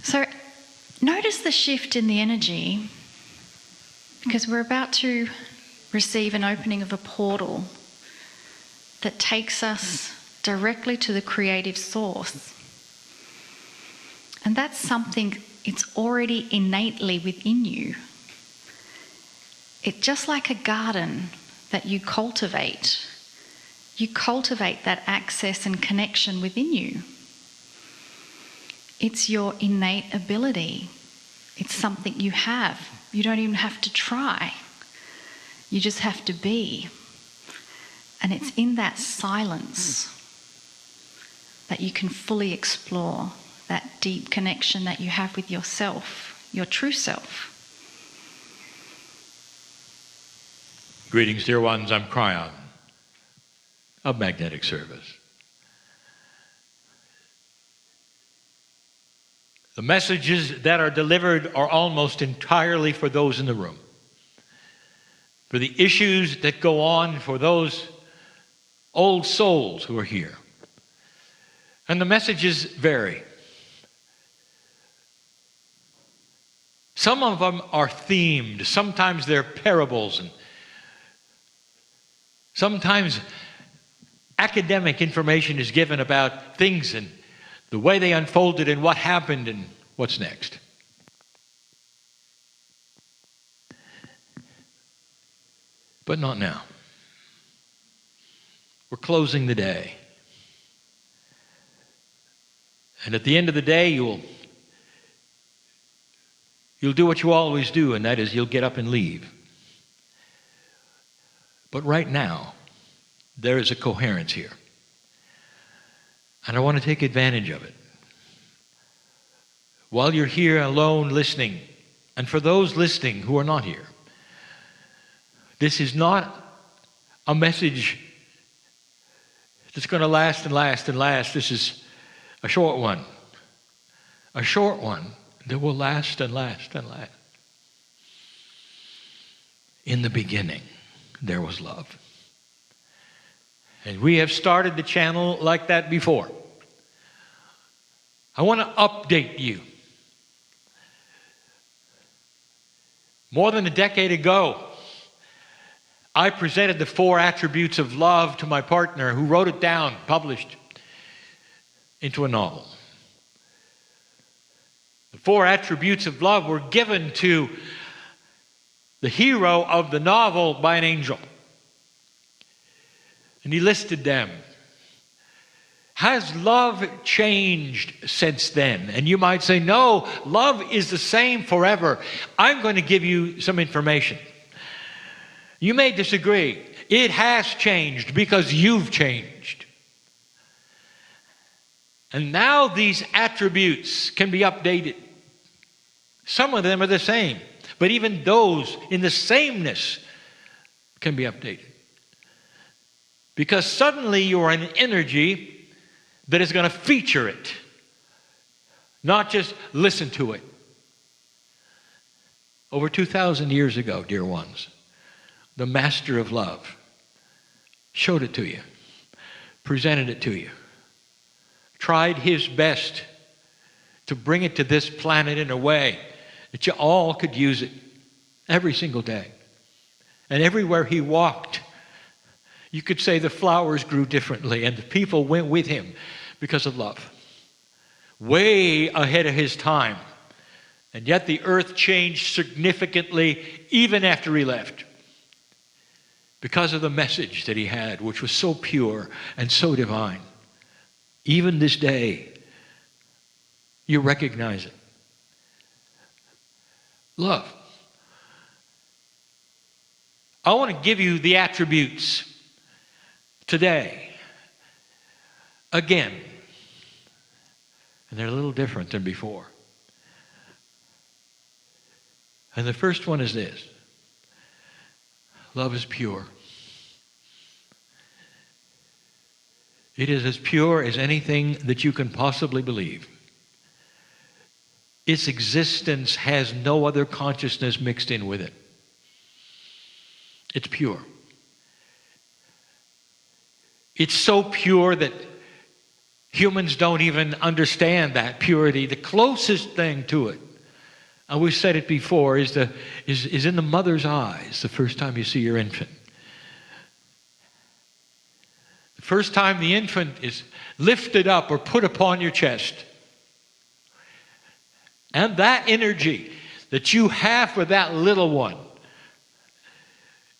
So notice the shift in the energy, because we're about to receive an opening of a portal that takes us directly to the creative source. And that's something, it's already innately within you. It's just like a garden that you cultivate that access and connection within you. It's your innate ability. It's something you have. You don't even have to try. You just have to be. And it's in that silence that you can fully explore that deep connection that you have with yourself, your true self. Greetings, dear ones. I'm Kryon of Magnetic Service. The messages that are delivered are almost entirely for those in the room. For the issues that go on for those old souls who are here. And the messages vary. Some of them are themed. Sometimes they're parables, and sometimes academic information is given about things and the way they unfolded and what happened and what's next. But not now. We're closing the day. And at the end of the day, you'll do what you always do, and that is you'll get up and leave. But right now, there is a coherence here. And I want to take advantage of it. While you're here alone listening, and for those listening who are not here, this is not a message that's going to last and last and last. This is a short one. A short one that will last and last and last. In the beginning, there was love. And we have started the channel like that before. I want to update you. More than a decade ago, I presented the 4 attributes of love to my partner, who wrote it down, published into a novel. The 4 attributes of love were given to the hero of the novel by an angel. And he listed them. Has love changed since then? And you might say, no, love is the same forever. I'm going to give you some information. You may disagree. It has changed because you've changed. And now these attributes can be updated. Some of them are the same, but even those in the sameness can be updated. Because suddenly you are an energy that is going to feature it, not just listen to it. Over 2,000 years ago, dear ones, the master of love showed it to you, presented it to you, tried his best to bring it to this planet in a way that you all could use it every single day. And everywhere he walked, you could say the flowers grew differently and the people went with him because of love. Way ahead of his time. And yet the earth changed significantly even after he left, because of the message that he had, which was so pure and so divine. Even this day, you recognize it. Love. I want to give you the attributes today. Again. And they're a little different than before. And the first one is this. Love is pure. It is as pure as anything that you can possibly believe. Its existence has no other consciousness mixed in with it. It's pure. It's so pure that Humans don't even understand that purity. The closest thing to it, and we've said it before, is in the mother's eyes the first time you see your infant. The first time the infant is lifted up or put upon your chest. And that energy that you have for that little one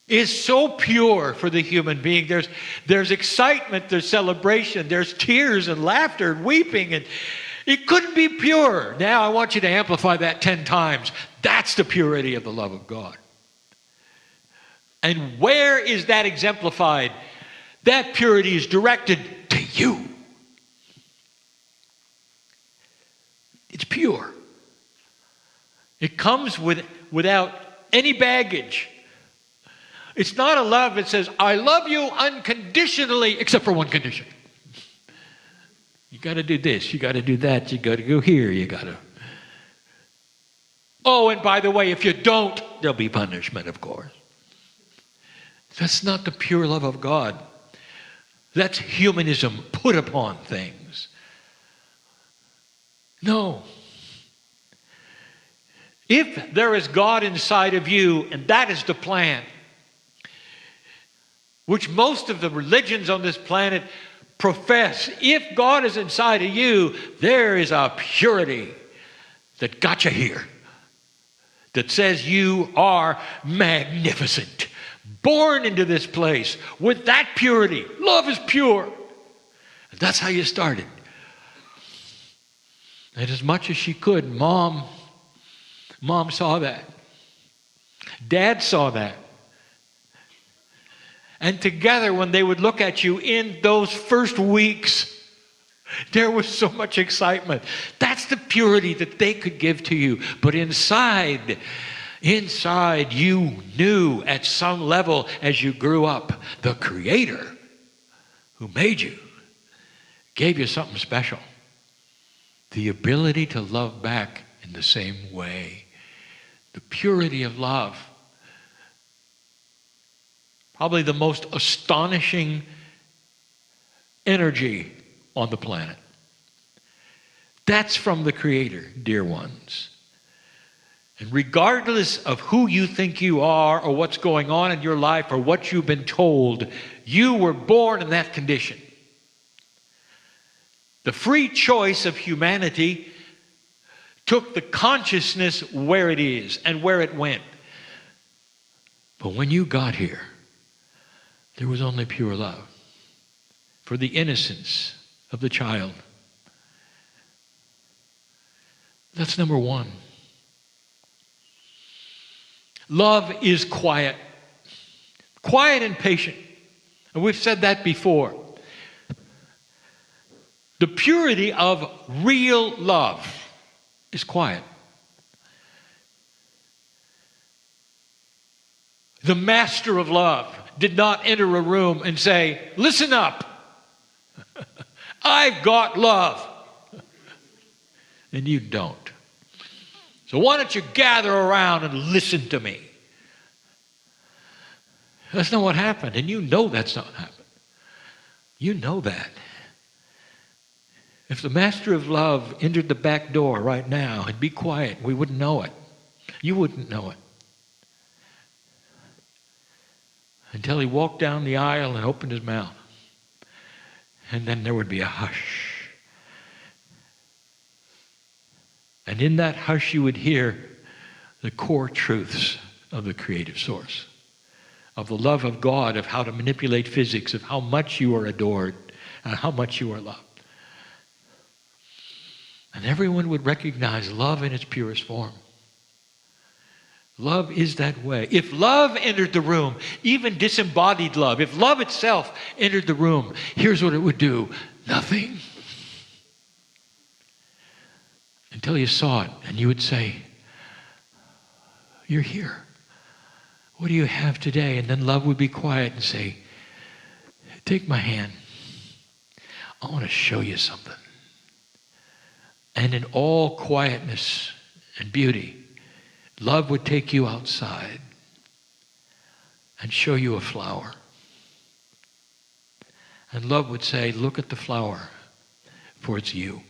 is so pure for the human being. There's excitement, there's celebration, there's tears and laughter and weeping, and it couldn't be pure. Now I want you to amplify that 10 times. That's the purity of the love of God. And where is that exemplified? That purity is directed to you. It's pure. It comes without any baggage. It's not a love that says, I love you unconditionally, except for one condition. You got to do this, you got to do that, you got to go here, you got to. Oh, and by the way, if you don't, there'll be punishment, of course. That's not the pure love of God. That's humanism put upon things. No. If there is God inside of you, and that is the plan, which most of the religions on this planet profess, if God is inside of you, there is a purity that got you here, that says you are magnificent, born into this place with that purity. Love is pure. And that's how you started. And as much as she could, Mom saw that. Dad saw that. And together, when they would look at you in those first weeks, there was so much excitement. That's the purity that they could give to you. But inside, you knew at some level as you grew up, the Creator who made you gave you something special. The ability to love back in the same way. The purity of love. Probably the most astonishing energy on the planet. That's from the Creator, dear ones. And regardless of who you think you are or what's going on in your life or what you've been told, you were born in that condition. The free choice of humanity took the consciousness where it is and where it went. But when you got here, there was only pure love for the innocence of the child. That's number one. Love is quiet. Quiet and patient. And we've said that before. The purity of real love is quiet. The master of love did not enter a room and say, listen up. I've got love. And you don't. So why don't you gather around and listen to me? That's not what happened. And you know that's not what happened. You know that. If the master of love entered the back door right now and be quiet, we wouldn't know it. You wouldn't know it. Until he walked down the aisle and opened his mouth. And then there would be a hush. And in that hush you would hear the core truths of the creative source, of the love of God, of how to manipulate physics, of how much you are adored, and how much you are loved. And everyone would recognize love in its purest form. Love is that way. If love entered the room, even disembodied love, if love itself entered the room, here's what it would do. Nothing. Until you saw it and you would say, you're here. What do you have today? And then love would be quiet and say, take my hand. I want to show you something. And in all quietness and beauty, love would take you outside and show you a flower. And love would say, look at the flower. for it's you.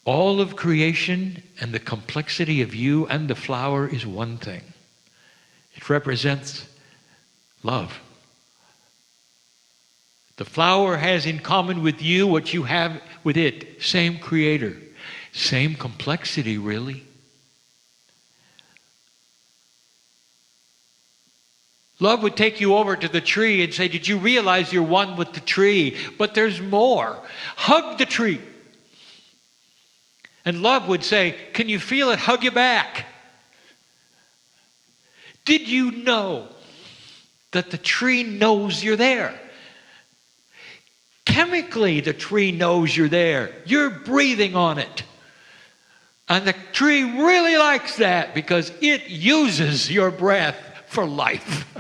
All of creation and the complexity of you and the flower is one thing. It represents love. The flower has in common with you what you have with it. Same creator. Same complexity, really. Love would take you over to the tree and say, did you realize you're one with the tree? But there's more. Hug the tree. And love would say, can you feel it? Hug you back. Did you know that the tree knows you're there? Chemically, the tree knows you're there. You're breathing on it. And the tree really likes that because it uses your breath for life.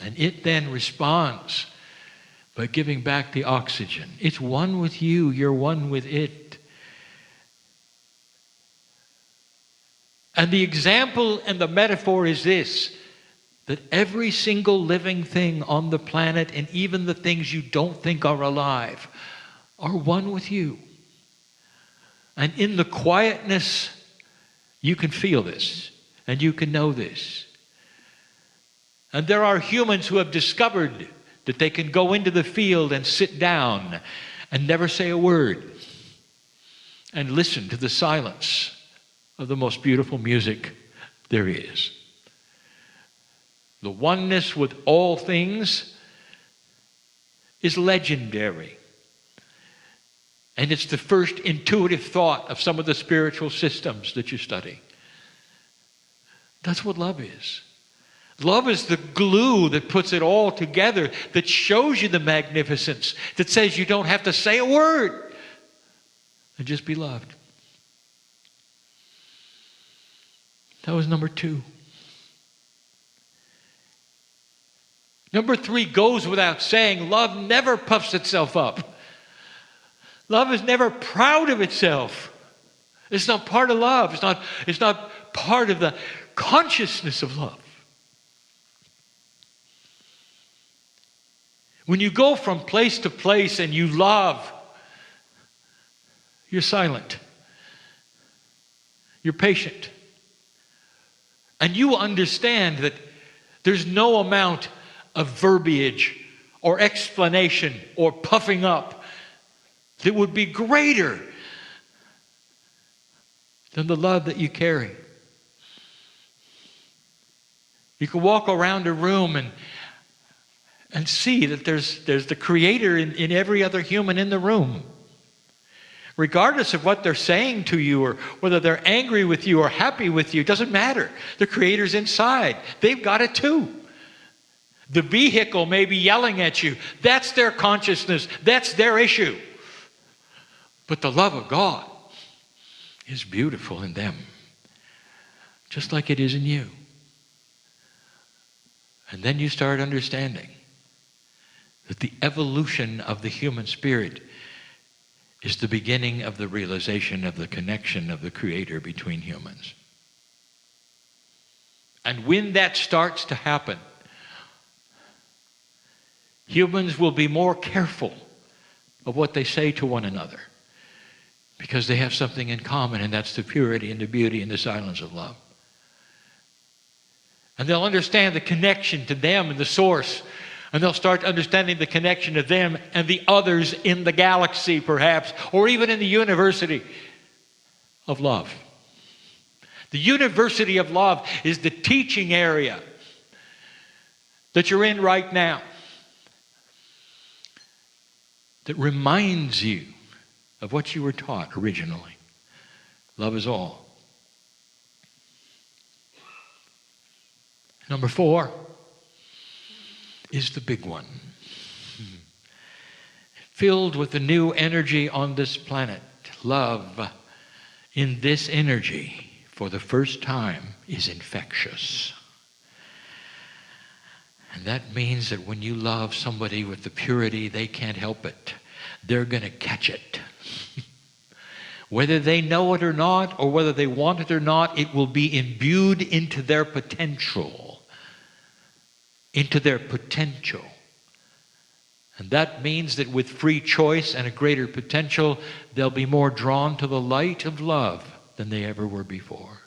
And it then responds by giving back the oxygen. It's one with you. You're one with it. And the example and the metaphor is this, that every single living thing on the planet, and even the things you don't think are alive, are one with you. And in the quietness, you can feel this, and you can know this. And there are humans who have discovered that they can go into the field and sit down and never say a word and listen to the silence of the most beautiful music there is. The oneness with all things is legendary. And it's the first intuitive thought of some of the spiritual systems that you study. That's what love is. Love is the glue that puts it all together, that shows you the magnificence, that says you don't have to say a word and just be loved. That was number 2. Number 3 goes without saying. Love never puffs itself up. Love is never proud of itself. It's not part of love. It's not part of the consciousness of love. When you go from place to place and you love, you're silent. You're patient. And you understand that there's no amount of verbiage or explanation or puffing up that would be greater than the love that you carry. You can walk around a room and see that there's the Creator in every other human in the room. Regardless of what they're saying to you or whether they're angry with you or happy with you, it doesn't matter. The Creator's inside. They've got it too. The vehicle may be yelling at you. That's their consciousness. That's their issue. But the love of God is beautiful in them, just like it is in you. And then you start understanding that the evolution of the human spirit is the beginning of the realization of the connection of the Creator between humans. And when that starts to happen, humans will be more careful of what they say to one another because they have something in common, and that's the purity and the beauty and the silence of love. And they'll understand the connection to them and the source. And they'll start understanding the connection to them and the others in the galaxy, perhaps, or even in the university of love. The university of love is the teaching area that you're in right now that reminds you of what you were taught originally. Love is all. Number 4 is the big one. Filled with the new energy on this planet, love in this energy for the first time is infectious. And that means that when you love somebody with the purity, they can't help it. They're going to catch it. Whether they know it or not, or whether they want it or not, it will be imbued into their potential. Into their potential. And that means that with free choice and a greater potential, they'll be more drawn to the light of love than they ever were before.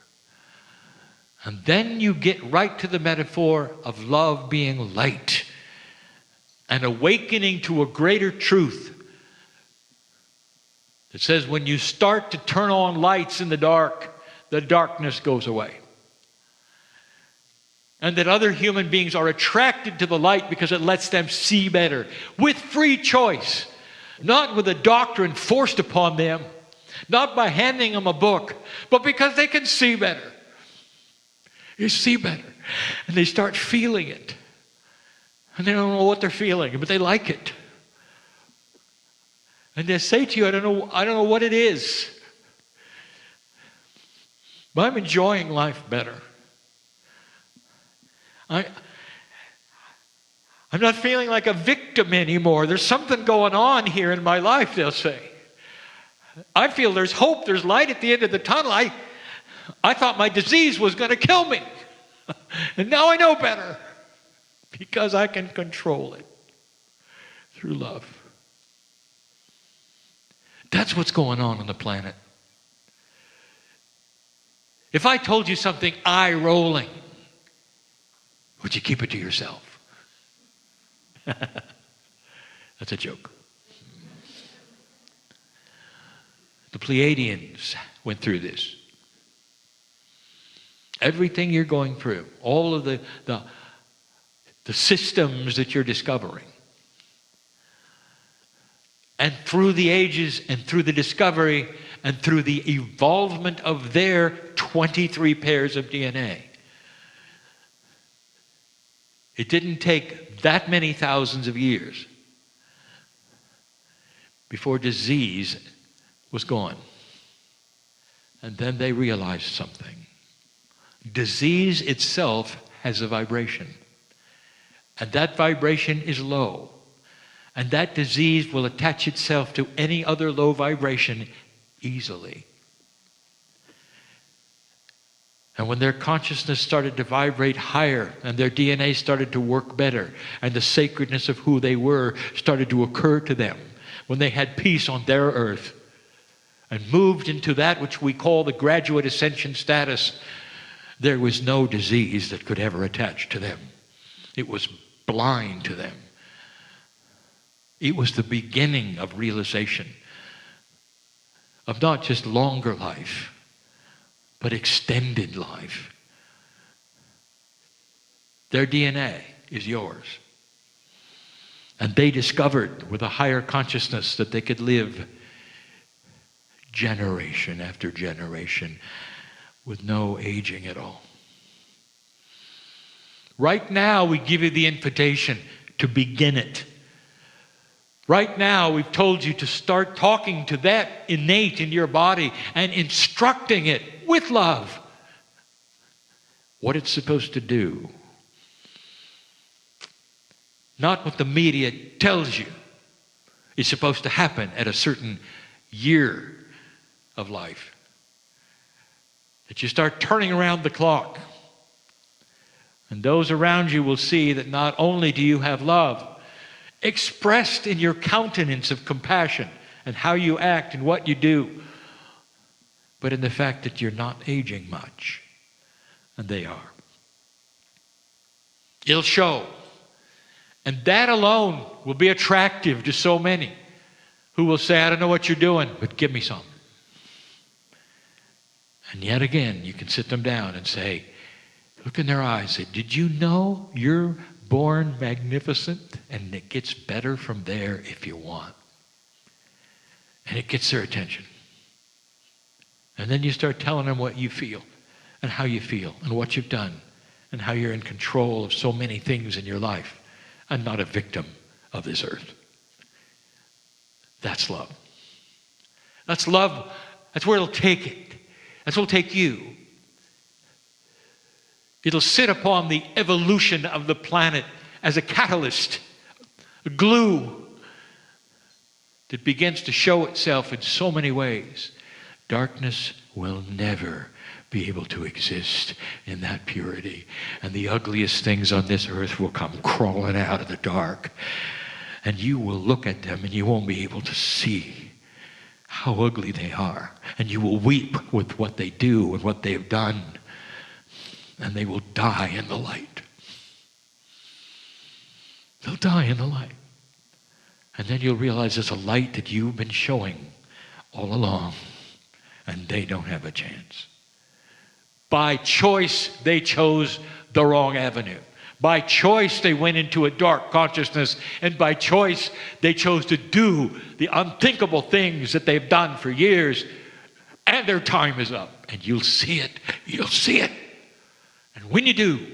And then you get right to the metaphor of love being light and awakening to a greater truth. It says when you start to turn on lights in the darkness goes away. And that other human beings are attracted to the light because it lets them see better. With free choice. Not with a doctrine forced upon them. Not by handing them a book. But because they can see better. You see better. And they start feeling it. And they don't know what they're feeling, but they like it. And they say to you, I don't know what it is. But I'm enjoying life better. I'm not feeling like a victim anymore. There's something going on here in my life, they'll say. I feel there's hope, there's light at the end of the tunnel. I thought my disease was going to kill me. And now I know better. Because I can control it through love. That's what's going on the planet. If I told you something eye-rolling, would you keep it to yourself? That's a joke. The Pleiadians went through this. Everything you're going through, all of the systems that you're discovering. And through the ages and through the discovery and through the evolvement of their 23 pairs of DNA. It didn't take that many thousands of years before disease was gone. And then they realized something. Disease itself has a vibration. And that vibration is low. And that disease will attach itself to any other low vibration easily. And when their consciousness started to vibrate higher and their DNA started to work better and the sacredness of who they were started to occur to them, when they had peace on their earth and moved into that which we call the graduate ascension status, there was no disease that could ever attach to them. It was blind to them. It was the beginning of realization of not just longer life, but extended life. Their DNA is yours. And they discovered with a higher consciousness that they could live generation after generation with no aging at all. Right now, we give you the invitation to begin it. Right now, we've told you to start talking to that innate in your body and instructing it with love what it's supposed to do. Not what the media tells you is supposed to happen at a certain year of life. That you start turning around the clock. And those around you will see that not only do you have love expressed in your countenance of compassion and how you act and what you do, but in the fact that you're not aging much. And they are. It'll show. And that alone will be attractive to so many who will say, I don't know what you're doing, but give me some. And yet again, you can sit them down and say, look in their eyes, say, did you know you're born magnificent? And it gets better from there if you want. And it gets their attention. And then you start telling them what you feel and how you feel and what you've done and how you're in control of so many things in your life and not a victim of this earth. That's love. That's love. That's where it'll take it. That's where it'll take you. It'll sit upon the evolution of the planet as a catalyst, a glue that begins to show itself in so many ways. Darkness will never be able to exist in that purity. And the ugliest things on this earth will come crawling out of the dark. And you will look at them and you won't be able to see how ugly they are. And you will weep with what they do and what they've done. And they will die in the light. They'll die in the light. And then you'll realize there's a light that you've been showing all along. And they don't have a chance. By choice, they chose the wrong avenue. By choice, they went into a dark consciousness. And by choice, they chose to do the unthinkable things that they've done for years. And their time is up. And you'll see it. You'll see it. And when you do,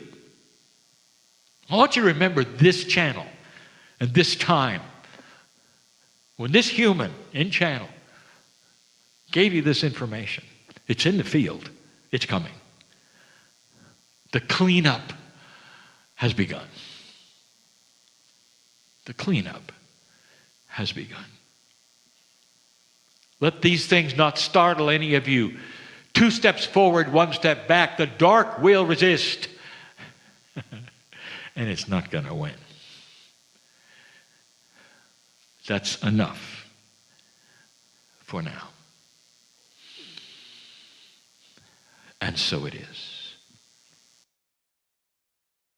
I want you to remember this channel and this time. When this human in channel gave you this information, it's in the field. It's coming. The cleanup has begun. The cleanup has begun. Let these things not startle any of you. 2 steps forward, 1 step back. The dark will resist. And it's not going to win. That's enough for now. And so it is.